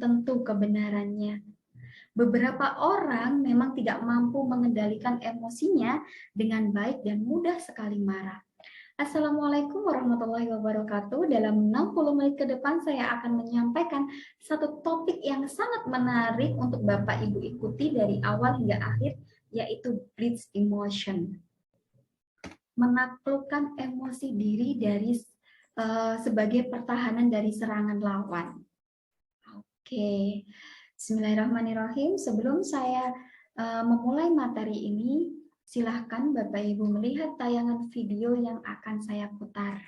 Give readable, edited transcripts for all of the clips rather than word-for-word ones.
tentu kebenarannya. Beberapa orang memang tidak mampu mengendalikan emosinya dengan baik dan mudah sekali marah. Assalamualaikum warahmatullahi wabarakatuh. Dalam 60 menit ke depan saya akan menyampaikan satu topik yang sangat menarik untuk Bapak Ibu ikuti dari awal hingga akhir, yaitu blitz emotion. Menaklukkan emosi diri dari sebagai pertahanan dari serangan lawan. Oke. Bismillahirrahmanirrahim. Sebelum saya memulai materi ini, silahkan Bapak Ibu melihat tayangan video yang akan saya putar.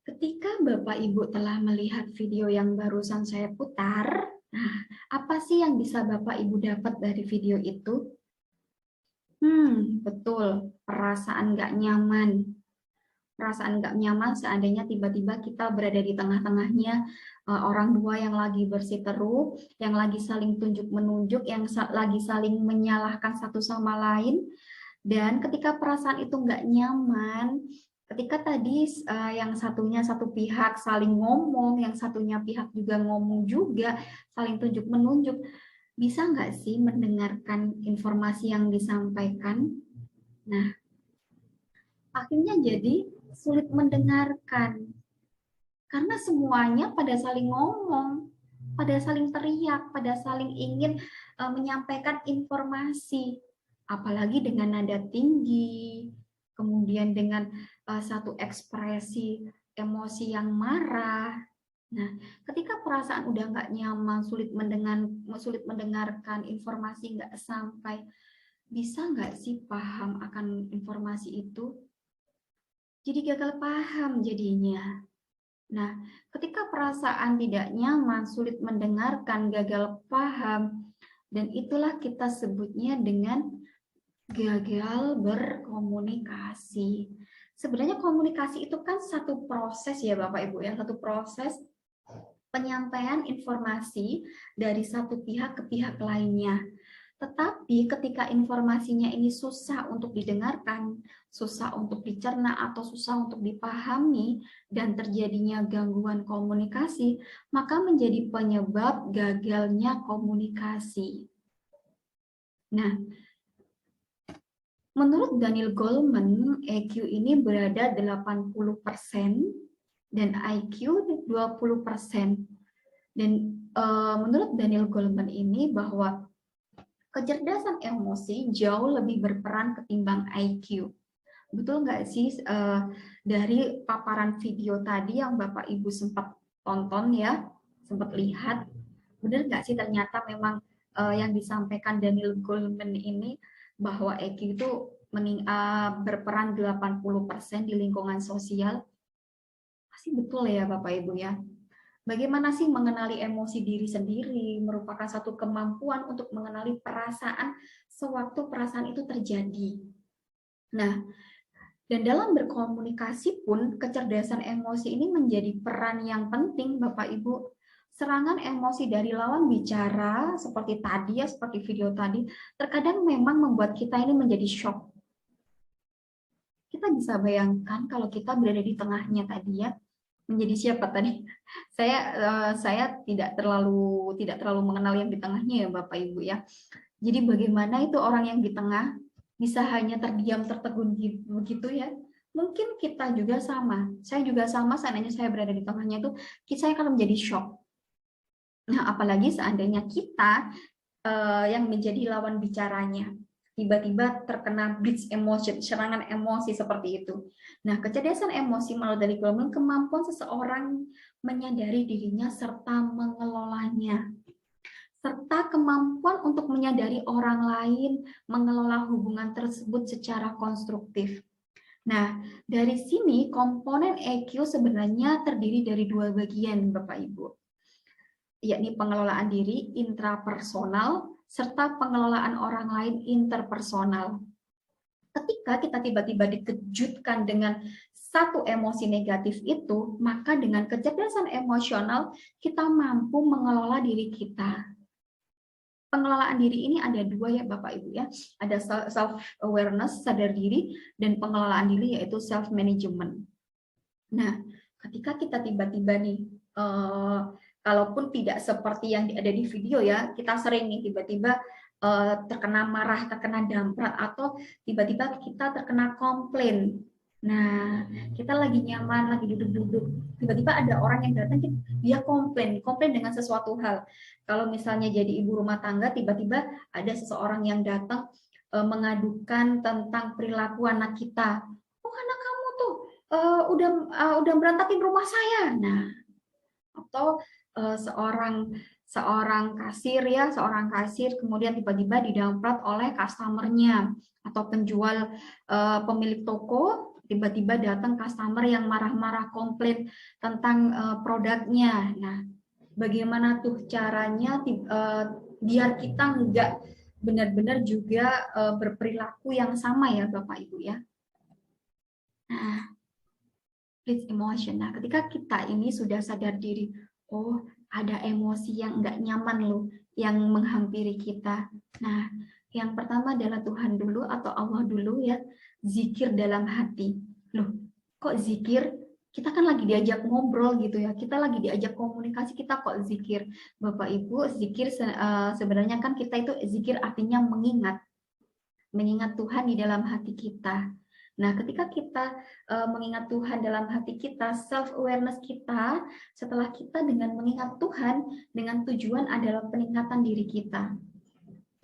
Ketika Bapak Ibu telah melihat video yang barusan saya putar, nah, apa sih yang bisa Bapak Ibu dapat dari video itu? Betul, perasaan nggak nyaman. Perasaan nggak nyaman seandainya tiba-tiba kita berada di tengah-tengahnya orang dua yang lagi bersiteru, yang lagi saling tunjuk-menunjuk, yang lagi saling menyalahkan satu sama lain. Dan ketika perasaan itu nggak nyaman, ketika tadi yang satunya satu pihak saling ngomong, yang satunya pihak juga ngomong juga, saling tunjuk-menunjuk, bisa nggak sih mendengarkan informasi yang disampaikan? Nah, akhirnya jadi sulit mendengarkan. Karena semuanya pada saling ngomong, pada saling teriak, pada saling ingin menyampaikan informasi. Apalagi dengan nada tinggi, kemudian dengan satu ekspresi emosi yang marah. Nah, ketika perasaan udah nggak nyaman, sulit mendengarkan informasi nggak sampai, bisa nggak sih paham akan informasi itu? Jadi gagal paham jadinya. Nah, ketika perasaan tidak nyaman, sulit mendengarkan, gagal paham, dan itulah kita sebutnya dengan gagal berkomunikasi. Sebenarnya komunikasi itu kan satu proses ya Bapak Ibu ya, satu proses penyampaian informasi dari satu pihak ke pihak lainnya. Tetapi ketika informasinya ini susah untuk didengarkan, susah untuk dicerna, atau susah untuk dipahami, dan terjadinya gangguan komunikasi, maka menjadi penyebab gagalnya komunikasi. Nah, menurut Daniel Goleman, EQ ini berada 80% dan IQ 20%. Dan menurut Daniel Goleman ini bahwa kecerdasan emosi jauh lebih berperan ketimbang IQ. Betul nggak sih dari paparan video tadi yang Bapak Ibu sempat tonton ya, sempat lihat, benar nggak sih ternyata memang yang disampaikan Daniel Goleman ini bahwa IQ itu berperan 80% di lingkungan sosial? Pasti betul ya Bapak Ibu ya. Bagaimana sih mengenali emosi diri sendiri merupakan satu kemampuan untuk mengenali perasaan sewaktu perasaan itu terjadi. Nah, dan dalam berkomunikasi pun kecerdasan emosi ini menjadi peran yang penting Bapak Ibu. Serangan emosi dari lawan bicara seperti tadi ya, seperti video tadi, terkadang memang membuat kita ini menjadi shock. Kita bisa bayangkan kalau kita berada di tengahnya tadi ya, menjadi siapa tadi? Saya tidak terlalu mengenal yang di tengahnya ya Bapak Ibu ya. Jadi bagaimana itu orang yang di tengah bisa hanya terdiam tertegun begitu ya? Mungkin kita juga sama. Saya juga sama, seandainya saya berada di tengahnya itu, saya akan menjadi shock. Nah, apalagi seandainya kita yang menjadi lawan bicaranya tiba-tiba terkena blitz emotion, serangan emosi seperti itu. Nah, kecerdasan emosi menurut dari Goleman kemampuan seseorang menyadari dirinya serta mengelolanya, serta kemampuan untuk menyadari orang lain, mengelola hubungan tersebut secara konstruktif. Nah, dari sini komponen EQ sebenarnya terdiri dari dua bagian, Bapak Ibu, yakni pengelolaan diri intrapersonal serta pengelolaan orang lain interpersonal. Ketika kita tiba-tiba dikejutkan dengan satu emosi negatif itu, maka dengan kecerdasan emosional kita mampu mengelola diri kita. Pengelolaan diri ini ada dua ya Bapak Ibu ya, ada self-awareness, sadar diri, dan pengelolaan diri yaitu self-management. Nah, ketika kita tiba-tiba nih kalaupun tidak seperti yang ada di video ya, kita sering nih tiba-tiba terkena marah, terkena damprat, atau tiba-tiba kita terkena komplain. Nah, kita lagi nyaman, lagi duduk-duduk, tiba-tiba ada orang yang datang, dia komplain dengan sesuatu hal. Kalau misalnya jadi ibu rumah tangga, tiba-tiba ada seseorang yang datang mengadukan tentang perilaku anak kita. Oh, anak kamu tuh udah berantakin rumah saya. Nah, atau seorang kasir kemudian tiba-tiba didamprat oleh customernya, atau penjual pemilik toko tiba-tiba datang customer yang marah-marah komplain tentang produknya. Nah, bagaimana tuh caranya biar kita nggak benar-benar juga berperilaku yang sama ya Bapak Ibu ya. Nah, please emotion. Nah, ketika kita ini sudah sadar diri, oh ada emosi yang nggak nyaman loh, yang menghampiri kita. Nah, yang pertama adalah Tuhan dulu atau Allah dulu ya, zikir dalam hati. Loh, kok zikir? Kita kan lagi diajak ngobrol gitu ya, kita lagi diajak komunikasi, kita kok zikir? Bapak Ibu, zikir sebenarnya kan kita itu zikir artinya mengingat Tuhan di dalam hati kita. Nah, ketika kita mengingat Tuhan dalam hati kita, self-awareness kita, setelah kita dengan mengingat Tuhan, dengan tujuan adalah peningkatan diri kita.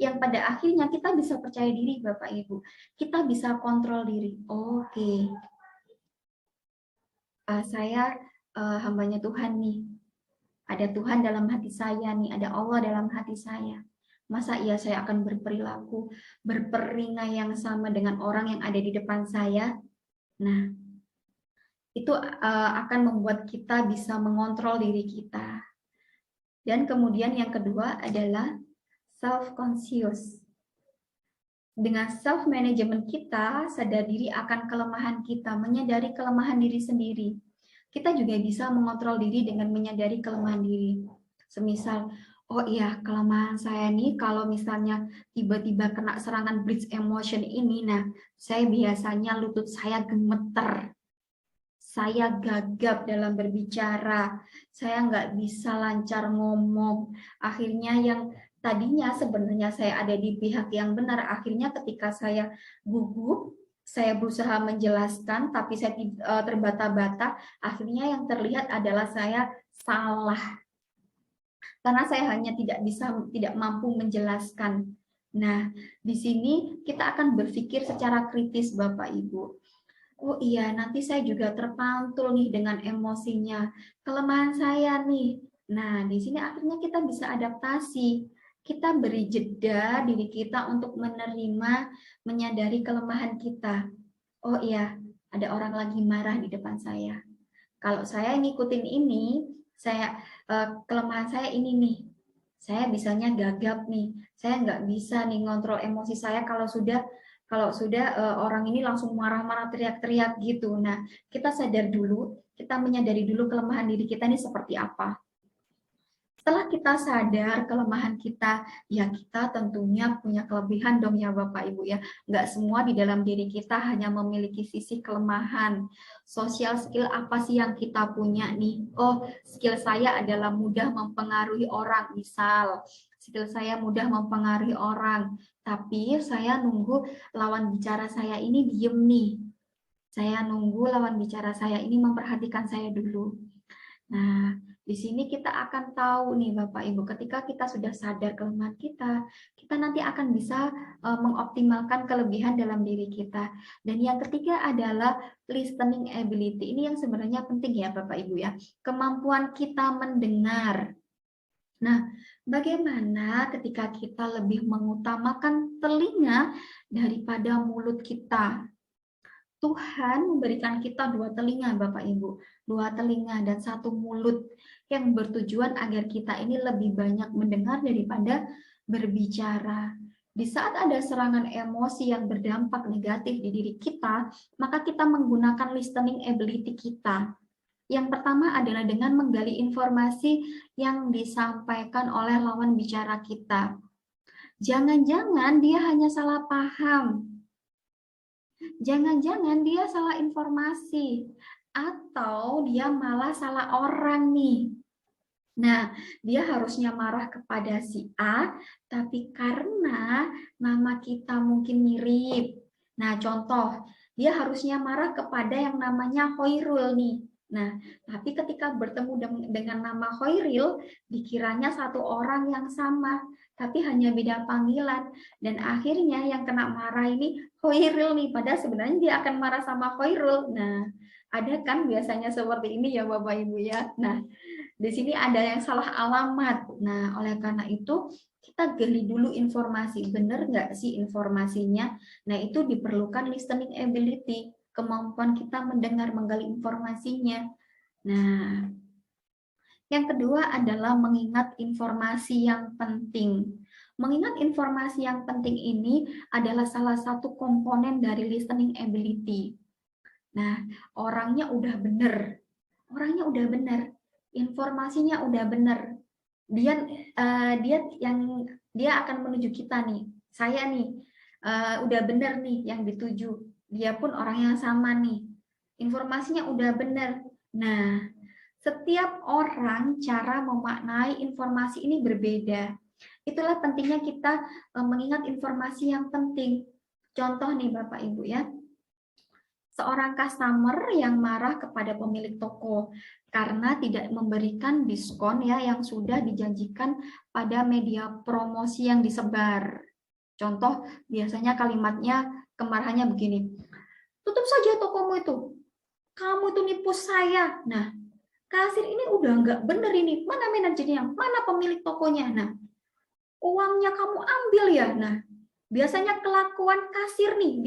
Yang pada akhirnya kita bisa percaya diri, Bapak Ibu. Kita bisa kontrol diri. Oke. Saya hambanya Tuhan nih. Ada Tuhan dalam hati saya nih, ada Allah dalam hati saya. Masa iya saya akan berperilaku, berperingai yang sama dengan orang yang ada di depan saya? Nah, itu akan membuat kita bisa mengontrol diri kita. Dan kemudian yang kedua adalah self-conscious. Dengan self-management kita, sadar diri akan kelemahan kita, menyadari kelemahan diri sendiri. Kita juga bisa mengontrol diri dengan menyadari kelemahan diri. Semisal, oh iya, kelemahan saya nih kalau misalnya tiba-tiba kena serangan blitz emotion ini, nah saya biasanya lutut saya gemeter, saya gagap dalam berbicara, saya nggak bisa lancar ngomong. Akhirnya yang tadinya sebenarnya saya ada di pihak yang benar, akhirnya ketika saya gugup, saya berusaha menjelaskan, tapi saya terbata-bata, akhirnya yang terlihat adalah saya salah. Karena saya hanya tidak mampu menjelaskan. Nah, di sini kita akan berpikir secara kritis, Bapak Ibu. Oh iya, nanti saya juga terpantul nih dengan emosinya. Kelemahan saya nih. Nah, di sini akhirnya kita bisa adaptasi. Kita beri jeda diri kita untuk menerima, menyadari kelemahan kita. Oh iya, ada orang lagi marah di depan saya. Kalau saya ngikutin ini, kelemahan saya ini nih. Saya bisanya gagap nih. Saya nggak bisa nih ngontrol emosi saya kalau sudah orang ini langsung marah-marah teriak-teriak gitu. Nah, kita sadar dulu, kita menyadari dulu kelemahan diri kita ini seperti apa. Setelah kita sadar kelemahan kita, ya kita tentunya punya kelebihan dong ya Bapak Ibu ya. Nggak semua di dalam diri kita hanya memiliki sisi kelemahan. Social skill apa sih yang kita punya nih? Oh, skill saya adalah mudah mempengaruhi orang. Misal, skill saya mudah mempengaruhi orang. Tapi saya nunggu lawan bicara saya ini diem nih. Saya nunggu lawan bicara saya ini memperhatikan saya dulu. Nah, di sini kita akan tahu nih Bapak Ibu, ketika kita sudah sadar kelemahan kita nanti akan bisa mengoptimalkan kelebihan dalam diri kita. Dan yang ketiga adalah listening ability. Ini yang sebenarnya penting ya Bapak Ibu ya. Kemampuan kita mendengar. Nah, bagaimana ketika kita lebih mengutamakan telinga daripada mulut kita? Tuhan memberikan kita dua telinga, Bapak Ibu, dua telinga dan satu mulut yang bertujuan agar kita ini lebih banyak mendengar daripada berbicara. Di saat ada serangan emosi yang berdampak negatif di diri kita, maka kita menggunakan listening ability kita. Yang pertama adalah dengan menggali informasi yang disampaikan oleh lawan bicara kita. Jangan-jangan dia hanya salah paham. Jangan-jangan dia salah informasi atau dia malah salah orang nih. Nah, dia harusnya marah kepada si A, tapi karena nama kita mungkin mirip. Nah, contoh, dia harusnya marah kepada yang namanya Hoirul nih. Nah, tapi ketika bertemu dengan nama Hoiril, dikiranya satu orang yang sama, tapi hanya beda panggilan. Dan akhirnya yang kena marah ini Hoiril nih, padahal sebenarnya dia akan marah sama Hoirul. Nah, ada kan biasanya seperti ini ya Bapak Ibu ya. Nah, di sini ada yang salah alamat. Nah, oleh karena itu kita gali dulu informasi, benar nggak sih informasinya? Nah, itu diperlukan listening ability, kemampuan kita mendengar, menggali informasinya. Nah, yang kedua adalah mengingat informasi yang penting. Mengingat informasi yang penting ini adalah salah satu komponen dari listening ability. Nah, orangnya udah benar, informasinya udah benar. Dia dia akan menuju kita nih. Saya nih udah benar nih yang dituju. Dia pun orang yang sama nih. Informasinya udah benar. Nah, setiap orang cara memaknai informasi ini berbeda. Itulah pentingnya kita mengingat informasi yang penting. Contoh nih Bapak Ibu ya, seorang customer yang marah kepada pemilik toko karena tidak memberikan diskon ya yang sudah dijanjikan pada media promosi yang disebar. Contoh, biasanya kalimatnya kemarahannya begini, tutup saja tokomu itu, kamu itu nipu saya. Nah, kasir ini udah nggak bener ini, mana manajernya, mana pemilik tokonya. Nah, uangnya kamu ambil ya. Nah, biasanya kelakuan kasir nih,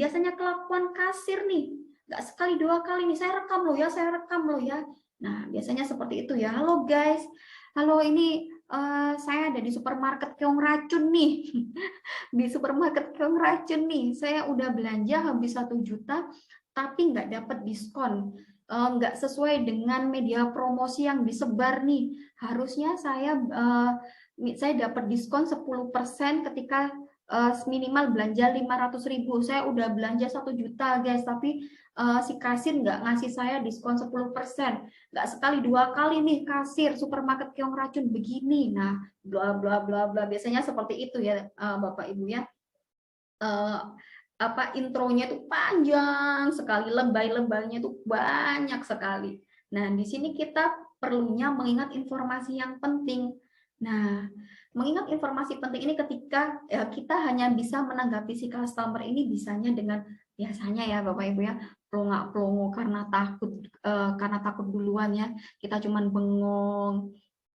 nggak sekali dua kali nih, saya rekam loh ya. Nah, biasanya seperti itu ya. Halo guys, halo ini saya ada di supermarket Keong Racun nih. Di supermarket Keong Racun nih, saya udah belanja habis 1 juta, tapi nggak dapat diskon. Nggak sesuai dengan media promosi yang disebar nih. Harusnya saya dapat diskon 10% ketika minimal belanja 500.000. Saya udah belanja 1 juta guys, tapi si kasir nggak ngasih saya diskon 10%. Nggak sekali dua kali nih kasir supermarket Keong Racun begini. Nah, bla bla bla bla. Biasanya seperti itu ya Bapak Ibu ya. Intronya itu panjang sekali, lebay-lebaynya itu banyak sekali. Nah, di sini kita perlunya mengingat informasi yang penting. Nah, mengingat informasi penting ini ketika kita hanya bisa menanggapi si customer ini biasanya ya Bapak Ibu ya, pelongo karena takut duluan ya, kita cuman bengong.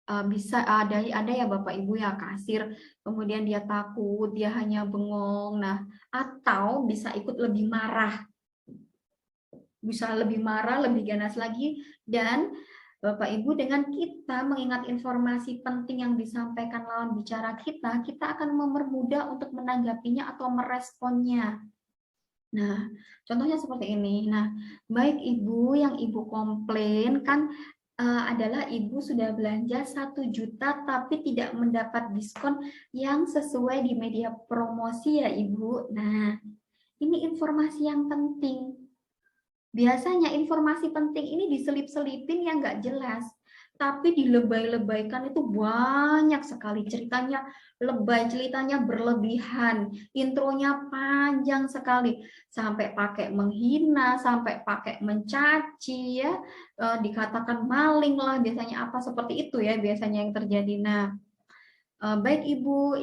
Bisa ada ya Bapak Ibu ya kasir, kemudian dia takut, dia hanya bengong. Nah, atau bisa ikut lebih marah, lebih ganas lagi. Dan Bapak Ibu, dengan kita mengingat informasi penting yang disampaikan lawan bicara kita, kita akan mempermudah untuk menanggapinya atau meresponnya. Nah, contohnya seperti ini. Nah, baik Ibu, yang Ibu komplain kan adalah Ibu sudah belanja 1 juta tapi tidak mendapat diskon yang sesuai di media promosi ya Ibu. Nah, ini informasi yang penting. Biasanya informasi penting ini diselip-selipin yang nggak jelas, tapi dilebay-lebaykan itu banyak sekali ceritanya, ceritanya berlebihan, intronya panjang sekali, sampai pakai menghina, sampai pakai mencaci ya, dikatakan maling lah, biasanya apa seperti itu ya biasanya yang terjadi. Nah, baik Ibu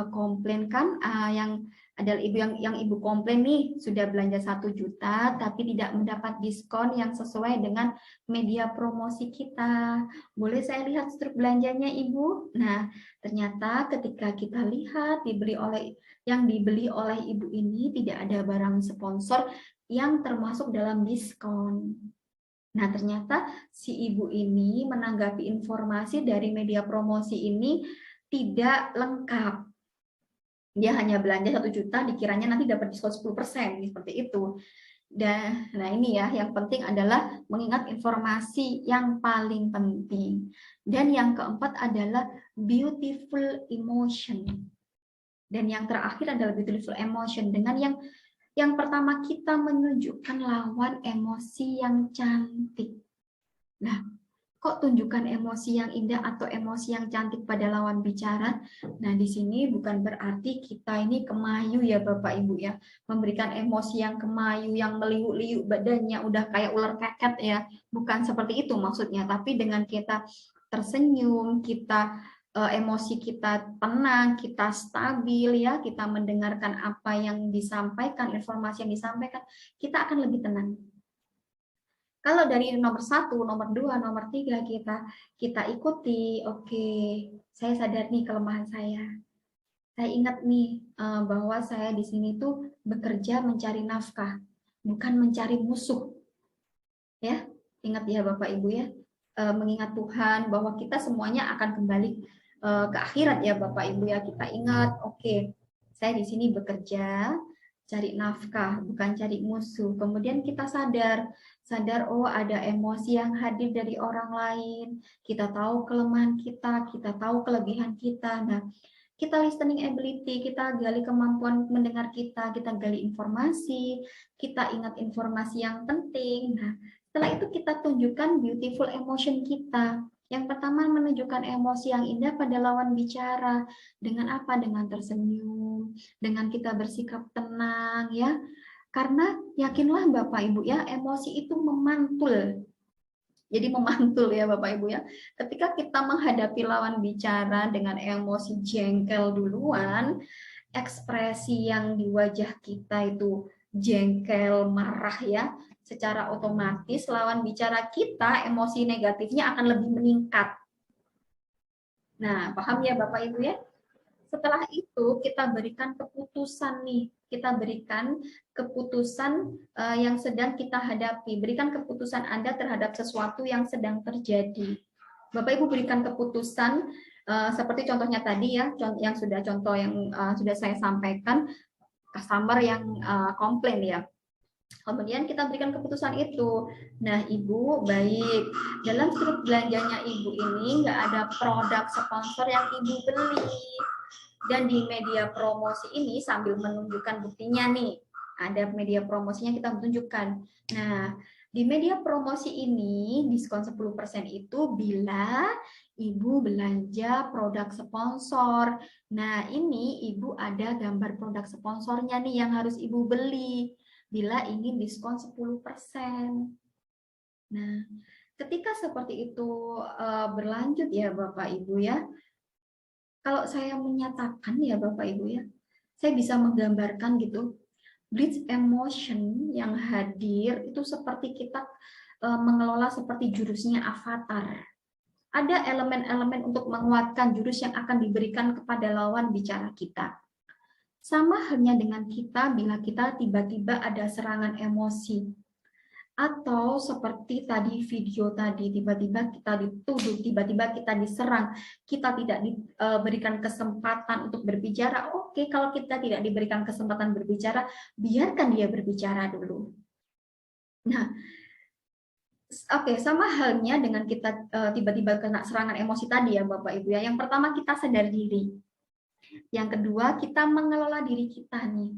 komplain kan yang adalah yang Ibu komplain nih sudah belanja 1 juta tapi tidak mendapat diskon yang sesuai dengan media promosi kita. Boleh saya lihat struk belanjanya Ibu? Nah, ternyata ketika kita lihat yang dibeli oleh Ibu ini tidak ada barang sponsor yang termasuk dalam diskon. Nah, ternyata si Ibu ini menanggapi informasi dari media promosi ini tidak lengkap. Dia hanya belanja 1 juta, dikiranya nanti dapat diskon 10%, seperti itu. Nah ini ya, yang penting adalah mengingat informasi yang paling penting. Dan yang keempat adalah beautiful emotion. Dan yang terakhir adalah beautiful emotion. Dengan yang pertama kita menunjukkan lawan emosi yang cantik. Nah, Kok tunjukkan emosi yang indah atau emosi yang cantik pada lawan bicara? Nah, di sini bukan berarti kita ini kemayu ya Bapak Ibu ya, memberikan emosi yang kemayu, yang meliuk-liuk badannya udah kayak ular keket ya. Bukan seperti itu maksudnya, tapi dengan kita tersenyum, kita emosi kita tenang, kita stabil ya, kita mendengarkan apa yang disampaikan, informasi yang disampaikan, kita akan lebih tenang. Kalau dari nomor 1, nomor 2, nomor 3 kita ikuti, oke, saya sadar nih kelemahan saya. Saya ingat nih bahwa saya di sini tuh bekerja mencari nafkah, bukan mencari musuh. Ya, ingat ya Bapak Ibu ya, mengingat Tuhan bahwa kita semuanya akan kembali ke akhirat ya Bapak Ibu ya. Kita ingat, oke, saya di sini bekerja cari nafkah, bukan cari musuh. Kemudian kita sadar oh ada emosi yang hadir dari orang lain. Kita tahu kelemahan kita tahu kelebihan kita. Nah, kita listening ability, kita gali kemampuan mendengar kita gali informasi, kita ingat informasi yang penting. Nah, setelah itu kita tunjukkan beautiful emotion kita. Yang pertama menunjukkan emosi yang indah pada lawan bicara. Dengan apa? Dengan tersenyum, dengan kita bersikap tenang ya. Karena yakinlah Bapak Ibu ya, emosi itu memantul. Jadi memantul ya Bapak Ibu ya. Ketika kita menghadapi lawan bicara dengan emosi jengkel duluan, ekspresi yang di wajah kita itu jengkel, marah ya, secara otomatis lawan bicara kita emosi negatifnya akan lebih meningkat. Nah, paham ya Bapak Ibu ya? Setelah itu kita berikan keputusan nih, kita berikan keputusan yang sedang kita hadapi, berikan keputusan Anda terhadap sesuatu yang sedang terjadi. Bapak Ibu berikan keputusan seperti contohnya tadi ya, yang sudah sudah saya sampaikan, customer yang komplain ya. Kemudian kita berikan keputusan itu. Nah, Ibu, baik. Dalam strip belanjanya Ibu ini nggak ada produk sponsor yang Ibu beli. Dan di media promosi ini sambil menunjukkan buktinya nih, ada media promosinya kita tunjukkan. Nah, di media promosi ini diskon 10% itu bila Ibu belanja produk sponsor. Nah, ini Ibu ada gambar produk sponsornya nih yang harus Ibu beli bila ingin diskon 10%. Nah, ketika seperti itu berlanjut ya Bapak Ibu ya, kalau saya menyatakan ya Bapak Ibu ya, saya bisa menggambarkan gitu, blitz emotion yang hadir itu seperti kita mengelola seperti jurusnya Avatar. Ada elemen-elemen untuk menguatkan jurus yang akan diberikan kepada lawan bicara kita. Sama halnya dengan kita bila kita tiba-tiba ada serangan emosi. Atau seperti tadi video tadi, tiba-tiba kita dituduh, tiba-tiba kita diserang, kita tidak diberikan kesempatan untuk berbicara. Oke, kalau kita tidak diberikan kesempatan berbicara, biarkan dia berbicara dulu. Nah, oke, sama halnya dengan kita tiba-tiba kena serangan emosi tadi ya Bapak Ibu ya. Yang pertama kita sadar diri. Yang kedua kita mengelola diri kita nih.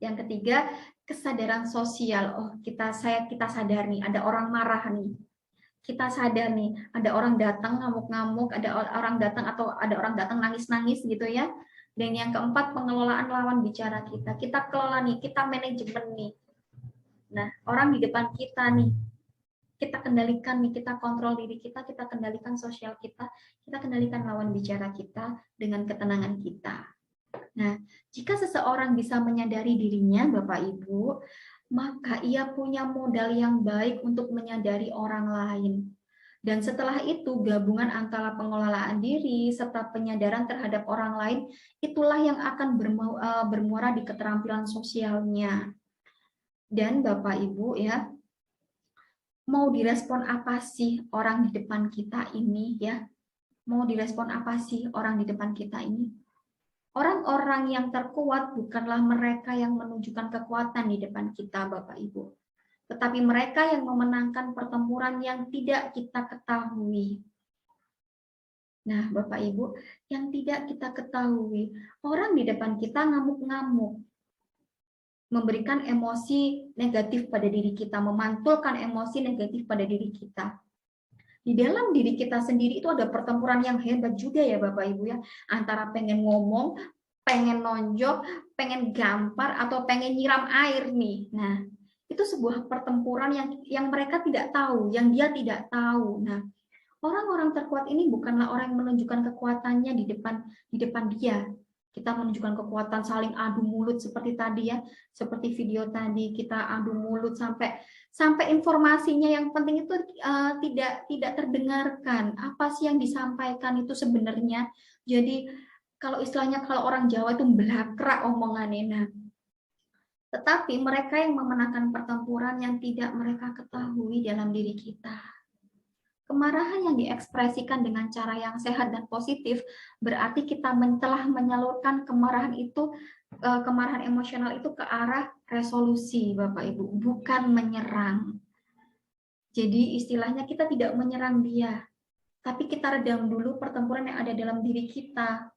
Yang ketiga, kesadaran sosial. Oh, kita sadar nih, ada orang marah nih. Kita sadar nih, ada orang datang ngamuk-ngamuk, ada orang datang atau ada orang datang nangis-nangis gitu ya. Dan yang keempat, pengelolaan lawan bicara kita. Kita kelola nih, kita manajemen nih. Nah, orang di depan kita nih, kita kendalikan nih, kita kontrol diri kita kendalikan sosial kita kendalikan lawan bicara kita dengan ketenangan kita. Nah, jika seseorang bisa menyadari dirinya, Bapak Ibu, maka ia punya modal yang baik untuk menyadari orang lain. Dan setelah itu, gabungan antara pengelolaan diri serta penyadaran terhadap orang lain, itulah yang akan bermuara di keterampilan sosialnya. Dan Bapak Ibu ya, mau direspon apa sih orang di depan kita ini ya? Mau direspon apa sih orang di depan kita ini? Orang-orang yang terkuat bukanlah mereka yang menunjukkan kekuatan di depan kita, Bapak Ibu. Tetapi mereka yang memenangkan pertempuran yang tidak kita ketahui. Nah, Bapak Ibu, yang tidak kita ketahui, orang di depan kita ngamuk-ngamuk, memberikan emosi negatif pada diri kita, memantulkan emosi negatif pada diri kita. Di dalam diri kita sendiri itu ada pertempuran yang hebat juga ya Bapak Ibu ya, antara pengen ngomong, pengen nonjok, pengen gampar, atau pengen nyiram air nih. Nah, itu sebuah pertempuran yang mereka tidak tahu, yang dia tidak tahu. Nah, orang-orang terkuat ini bukanlah orang yang menunjukkan kekuatannya di depan dia. Kita menunjukkan kekuatan saling adu mulut seperti tadi ya, seperti video tadi kita adu mulut sampai informasinya yang penting itu tidak terdengarkan. Apa sih yang disampaikan itu sebenarnya? Jadi kalau istilahnya kalau orang Jawa itu belakrak omongannya. Nah, tetapi mereka yang memenangkan pertempuran yang tidak mereka ketahui dalam diri kita. Kemarahan yang diekspresikan dengan cara yang sehat dan positif berarti kita telah menyalurkan kemarahan itu, kemarahan emosional itu ke arah resolusi, Bapak Ibu, bukan menyerang. Jadi istilahnya kita tidak menyerang dia, tapi kita redam dulu pertempuran yang ada dalam diri kita.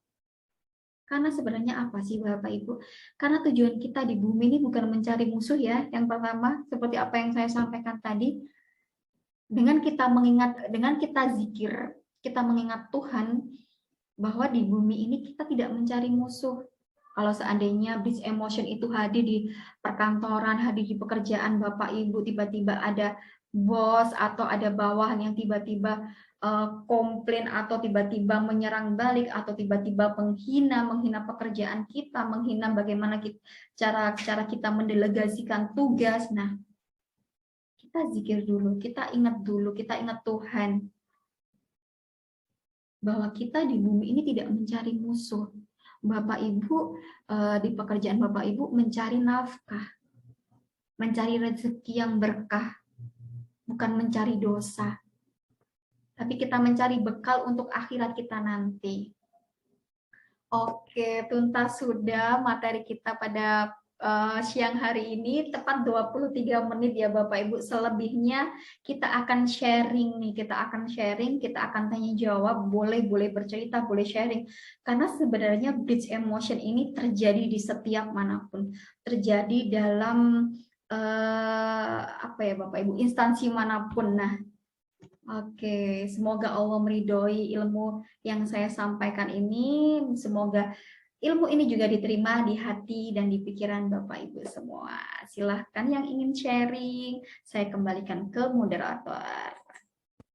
Karena sebenarnya apa sih Bapak Ibu? Karena tujuan kita di bumi ini bukan mencari musuh ya. Yang pertama, seperti apa yang saya sampaikan tadi, dengan kita zikir, kita mengingat Tuhan bahwa di bumi ini kita tidak mencari musuh. Kalau seandainya bridge emotion itu hadir di perkantoran, hadir di pekerjaan Bapak Ibu, tiba-tiba ada bos atau ada bawahan yang tiba-tiba komplain atau tiba-tiba menyerang balik atau tiba-tiba menghina pekerjaan kita, menghina bagaimana cara kita mendelegasikan tugas. Nah, kita zikir dulu, kita ingat Tuhan bahwa kita di bumi ini tidak mencari musuh. Bapak Ibu di pekerjaan Bapak Ibu mencari nafkah, mencari rezeki yang berkah, bukan mencari dosa. Tapi kita mencari bekal untuk akhirat kita nanti. Oke, tuntas sudah materi kita pada siang hari ini, tepat 23 menit ya Bapak Ibu. Selebihnya kita akan sharing nih, kita akan tanya jawab, boleh bercerita, boleh sharing. Karena sebenarnya bridge emotion ini terjadi di setiap manapun, terjadi dalam apa ya Bapak Ibu, instansi manapun. Nah, oke, semoga Allah meridhoi ilmu yang saya sampaikan ini. Semoga ilmu ini juga diterima di hati dan di pikiran Bapak Ibu semua. Silahkan yang ingin sharing, saya kembalikan ke moderator.